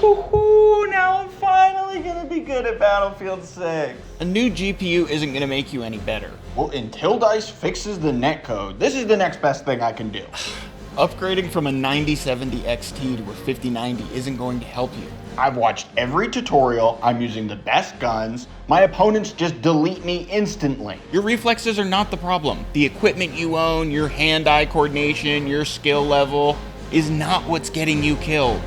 Now I'm finally gonna be good at Battlefield 6. A new GPU isn't gonna make you any better. Well, until DICE fixes the netcode, this is the next best thing I can do. Upgrading from a 9070 XT to a 5090 isn't going to help you. I've watched every tutorial, I'm using the best guns, my opponents just delete me instantly. Your reflexes are not the problem. The equipment you own, your hand-eye coordination, your skill level is not what's getting you killed.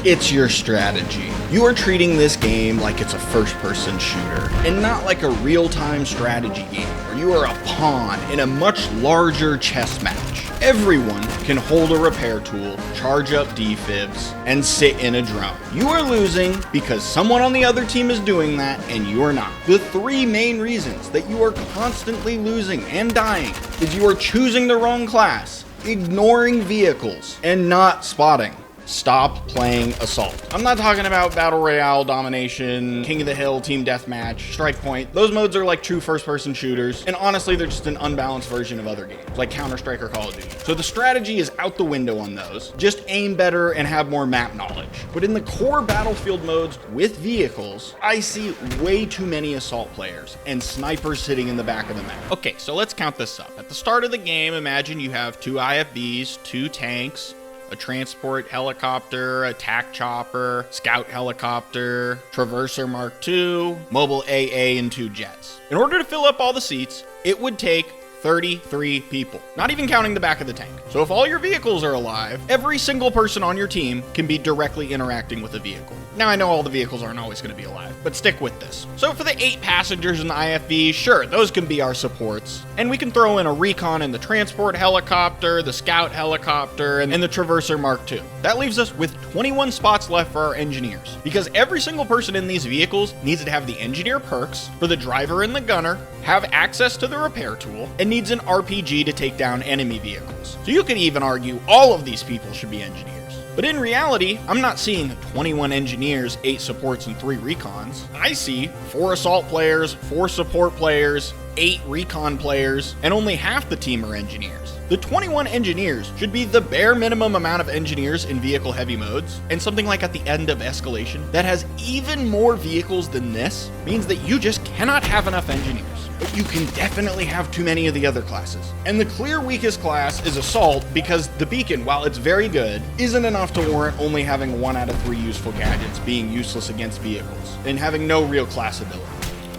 It's your strategy. You are treating this game like it's a first-person shooter, and not like a real-time strategy game where you are a pawn in a much larger chess match. Everyone can hold a repair tool, charge up defibs, and sit in a drone. You are losing because someone on the other team is doing that, and you're not. The three main reasons that you are constantly losing and dying is you are choosing the wrong class, ignoring vehicles, and not spotting. Stop playing Assault. I'm not talking about Battle Royale, Domination, King of the Hill, Team Deathmatch, Strike Point. Those modes are like true first-person shooters, and honestly, they're just an unbalanced version of other games, like Counter-Strike or Call of Duty. So the strategy is out the window on those. Just aim better and have more map knowledge. But in the core Battlefield modes with vehicles, I see way too many Assault players and snipers sitting in the back of the map. Okay, so let's count this up. At the start of the game, imagine you have 2 IFVs, 2 tanks, a transport helicopter, a TAC chopper, scout helicopter, Traverser Mark II, mobile AA, and 2 jets. In order to fill up all the seats, it would take 33 people, not even counting the back of the tank. So if all your vehicles are alive, every single person on your team can be directly interacting with a vehicle. Now I know all the vehicles aren't always going to be alive, but stick with this. So for the 8 passengers in the IFV, sure, those can be our supports. And we can throw in a recon in the transport helicopter, the scout helicopter, and the Traverser Mark II. That leaves us with 21 spots left for our engineers, because every single person in these vehicles needs to have the engineer perks for the driver and the gunner, have access to the repair tool, and needs an RPG to take down enemy vehicles. So you could even argue all of these people should be engineers. But in reality, I'm not seeing 21 engineers, 8 supports, and 3 recons. I see 4 assault players, 4 support players, 8 recon players, and only half the team are engineers. The 21 engineers should be the bare minimum amount of engineers in vehicle heavy modes, and something like at the end of Escalation that has even more vehicles than this means that you just cannot have enough engineers. But you can definitely have too many of the other classes. And the clear weakest class is Assault because the beacon, while it's very good, isn't enough to warrant only having 1 out of 3 useful gadgets being useless against vehicles and having no real class ability.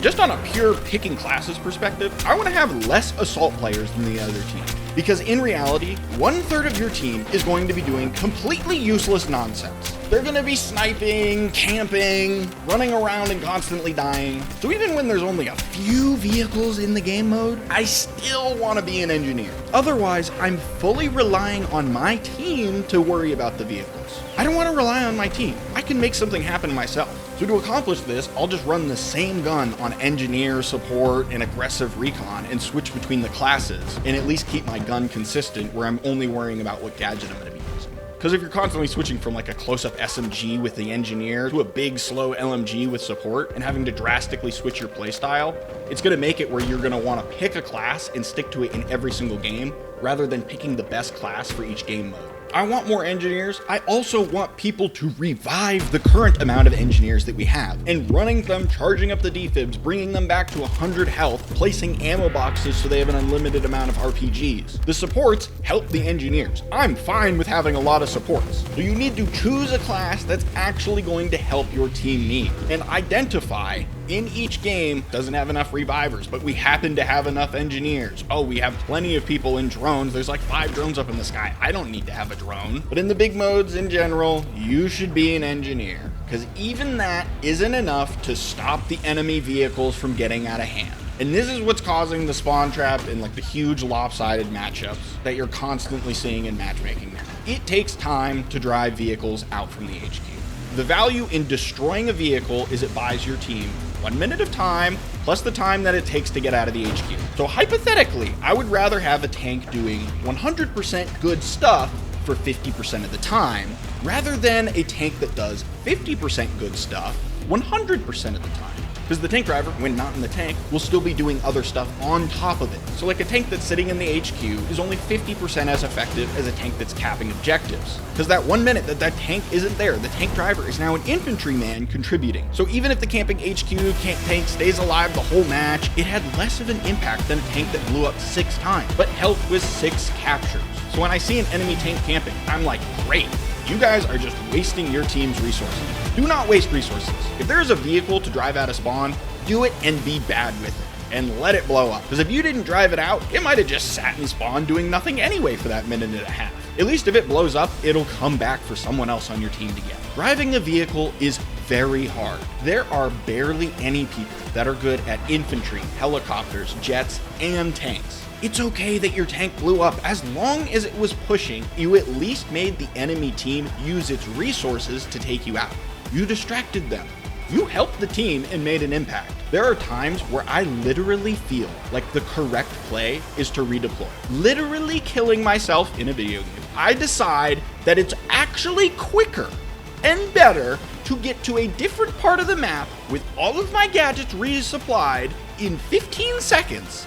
Just on a pure picking classes perspective, I want to have less Assault players than the other team. Because in reality, 1/3 of your team is going to be doing completely useless nonsense. They're going to be sniping, camping, running around and constantly dying. So even when there's only a few vehicles in the game mode, I still want to be an engineer. Otherwise, I'm fully relying on my team to worry about the vehicles. I don't want to rely on my team. I can make something happen myself. So to accomplish this, I'll just run the same gun on engineer, support, and aggressive recon and switch between the classes and at least keep my gun consistent where I'm only worrying about what gadget I'm going to be using. Because if you're constantly switching from like a close-up SMG with the engineer to a big, slow LMG with support and having to drastically switch your playstyle, it's going to make it where you're going to want to pick a class and stick to it in every single game rather than picking the best class for each game mode. I want more engineers. I also want people to revive the current amount of engineers that we have and running them, charging up the defibs, bringing them back to 100 health, placing ammo boxes so they have an unlimited amount of RPGs. The supports help the engineers. I'm fine with having a lot of supports. So you need to choose a class that's actually going to help your team need and identify in each game doesn't have enough revivers, but we happen to have enough engineers. Oh, we have plenty of people in drones. There's like 5 drones up in the sky. I don't need to have a drone. But in the big modes in general, you should be an engineer, because even that isn't enough to stop the enemy vehicles from getting out of hand. And this is what's causing the spawn trap and like the huge lopsided matchups that you're constantly seeing in matchmaking now. It takes time to drive vehicles out from the HQ. The value in destroying a vehicle is it buys your team 1 minute of time, plus the time that it takes to get out of the HQ. So hypothetically, I would rather have a tank doing 100% good stuff for 50% of the time, rather than a tank that does 50% good stuff 100% of the time. because the tank driver, when not in the tank, will still be doing other stuff on top of it. So like a tank that's sitting in the HQ is only 50% as effective as a tank that's capping objectives. Because that 1 minute that tank isn't there, the tank driver is now an infantryman contributing. So even if the camping HQ tank stays alive the whole match, it had less of an impact than a tank that blew up 6 times, but helped with 6 captures. So when I see an enemy tank camping, I'm like, great. You guys are just wasting your team's resources. Do not waste resources. If there's a vehicle to drive out of spawn, do it and be bad with it, and let it blow up. Because if you didn't drive it out, it might have just sat in spawn doing nothing anyway for that minute and a half. At least if it blows up, it'll come back for someone else on your team to get. Driving a vehicle is very hard. There are barely any people that are good at infantry, helicopters, jets, and tanks. It's okay that your tank blew up. As long as it was pushing, you at least made the enemy team use its resources to take you out. You distracted them. You helped the team and made an impact. There are times where I literally feel like the correct play is to redeploy. Literally killing myself in a video game. I decide that it's actually quicker and better to get to a different part of the map with all of my gadgets resupplied in 15 seconds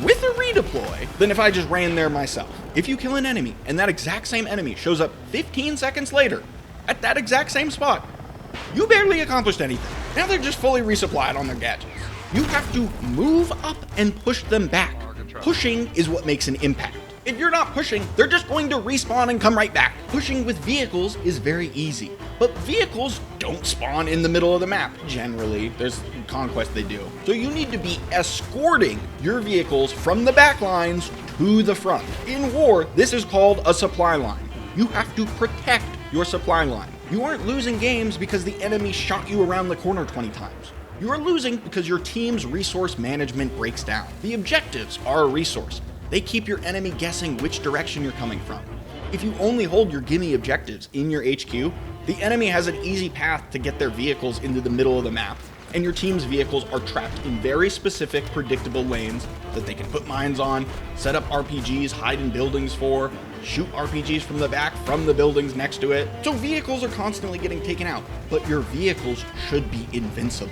with a redeploy than if I just ran there myself. If you kill an enemy and that exact same enemy shows up 15 seconds later at that exact same spot, you barely accomplished anything. Now they're just fully resupplied on their gadgets. You have to move up and push them back. Pushing is what makes an impact. If you're not pushing, they're just going to respawn and come right back. Pushing with vehicles is very easy, but vehicles don't spawn in the middle of the map. Generally, there's Conquest they do. So you need to be escorting your vehicles from the back lines to the front. In war, this is called a supply line. You have to protect your supply line. You aren't losing games because the enemy shot you around the corner 20 times. You are losing because your team's resource management breaks down. The objectives are a resource. They keep your enemy guessing which direction you're coming from. If you only hold your gimme objectives in your HQ, the enemy has an easy path to get their vehicles into the middle of the map, and your team's vehicles are trapped in very specific, predictable lanes that they can put mines on, set up RPGs, hide in buildings for, shoot RPGs from the back from the buildings next to it. So vehicles are constantly getting taken out, but your vehicles should be invincible.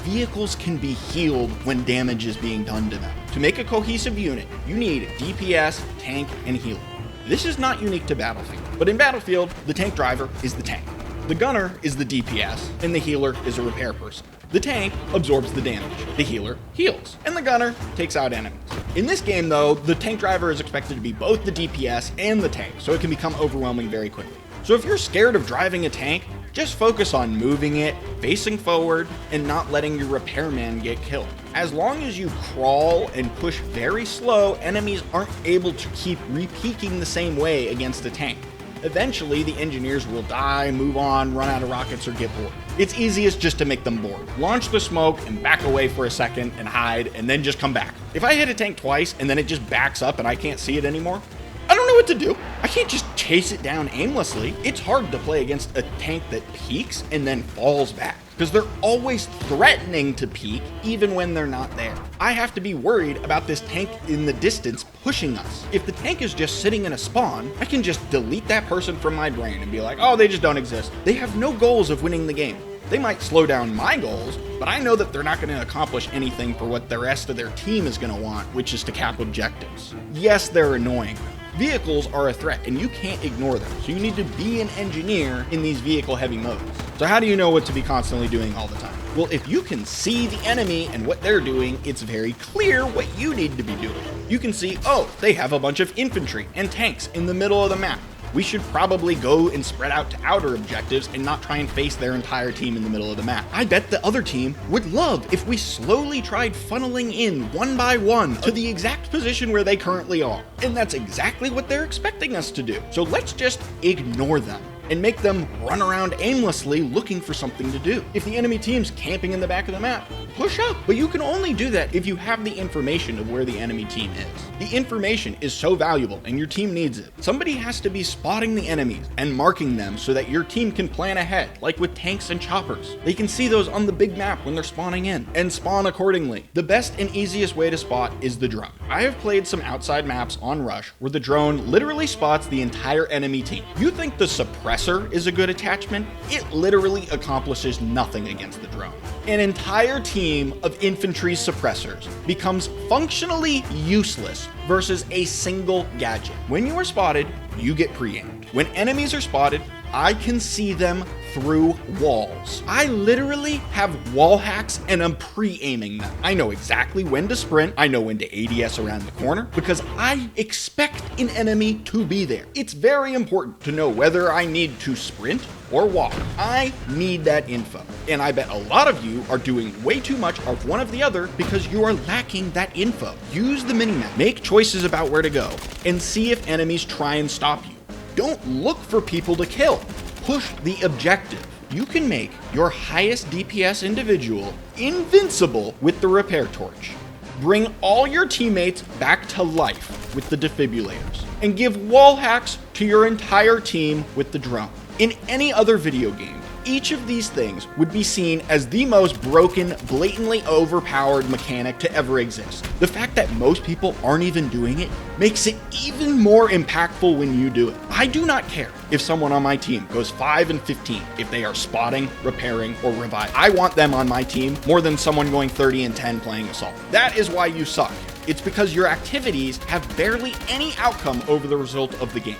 Vehicles can be healed when damage is being done to them. To make a cohesive unit, you need DPS, tank, and healer. This is not unique to Battlefield, but in Battlefield, the tank driver is the tank. The gunner is the DPS, and the healer is a repair person. The tank absorbs the damage, the healer heals, and the gunner takes out enemies. In this game though, the tank driver is expected to be both the DPS and the tank, so it can become overwhelming very quickly. So if you're scared of driving a tank, just focus on moving it, facing forward, and not letting your repairman get killed. As long as you crawl and push very slow, enemies aren't able to keep repeaking the same way against a tank. Eventually, the engineers will die, move on, run out of rockets, or get bored. It's easiest just to make them bored. Launch the smoke and back away for a second and hide, and then just come back. If I hit a tank twice and then it just backs up and I can't see it anymore, I don't know what to do. I can't just chase it down aimlessly. It's hard to play against a tank that peaks and then falls back, because they're always threatening to peak even when they're not there. I have to be worried about this tank in the distance pushing us. If the tank is just sitting in a spawn, I can just delete that person from my brain and be like, oh, they just don't exist. They have no goals of winning the game. They might slow down my goals, but I know that they're not going to accomplish anything for what the rest of their team is going to want, which is to cap objectives. Yes, they're annoying. Vehicles are a threat, and you can't ignore them, so you need to be an engineer in these vehicle-heavy modes. So how do you know what to be constantly doing all the time? Well, if you can see the enemy and what they're doing, it's very clear what you need to be doing. You can see, oh, they have a bunch of infantry and tanks in the middle of the map. We should probably go and spread out to outer objectives and not try and face their entire team in the middle of the map. I bet the other team would love if we slowly tried funneling in one by one to the exact position where they currently are. And that's exactly what they're expecting us to do. So let's just ignore them and make them run around aimlessly looking for something to do. If the enemy team's camping in the back of the map, push up. But you can only do that if you have the information of where the enemy team is. The information is so valuable and your team needs it. Somebody has to be spotting the enemies and marking them so that your team can plan ahead, like with tanks and choppers. They can see those on the big map when they're spawning in and spawn accordingly. The best and easiest way to spot is the drone. I have played some outside maps on Rush where the drone literally spots the entire enemy team. You think the suppressed suppressor is a good attachment, it literally accomplishes nothing against the drone. An entire team of infantry suppressors becomes functionally useless versus a single gadget. When you are spotted, you get pre-aimed. When enemies are spotted, I can see them through walls. I literally have wall hacks and I'm pre-aiming them. I know exactly when to sprint, I know when to ADS around the corner, because I expect an enemy to be there. It's very important to know whether I need to sprint or walk. I need that info. And I bet a lot of you are doing way too much of one of the other because you are lacking that info. Use the minimap, make choices about where to go, and see if enemies try and stop you. Don't look for people to kill. Push the objective. You can make your highest DPS individual invincible with the repair torch. Bring all your teammates back to life with the defibrillators. And give wall hacks to your entire team with the drone. In any other video game, each of these things would be seen as the most broken, blatantly overpowered mechanic to ever exist. The fact that most people aren't even doing it makes it even more impactful when you do it. I do not care if someone on my team goes 5 and 15 if they are spotting, repairing, or reviving. I want them on my team more than someone going 30 and 10 playing Assault. That is why you suck. It's because your activities have barely any outcome over the result of the game.